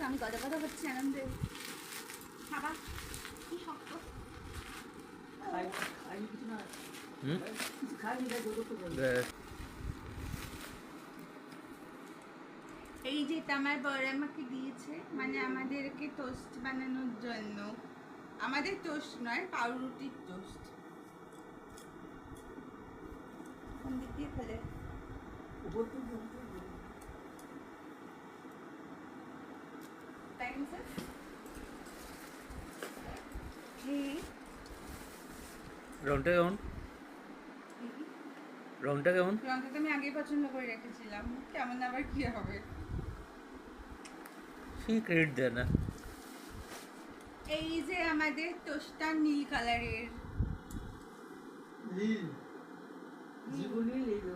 আমি কথা কথা হচ্ছে আনন্দে। খাবা কি শক্ত। এই যেটা আমার বর আমাকে দিয়েছে, মানে আমাদেরকে টোস্ট বানানোর জন্য। আমাদের টোস্ট নয়, পাউরুটির টোস্ট। কোন দিক দিয়ে ফেলে? টাইম স্যার রংটা কেমন? রংটা কেমন? রংটা তো আমি আগেই পছন্দ করে রেখেছিলাম, কেমন আবার কি হবে। সেই ক্রেডিট দেয় না। এই যে আমাদের টোস্টটা নীল কালারের। নীল জীবনী নীল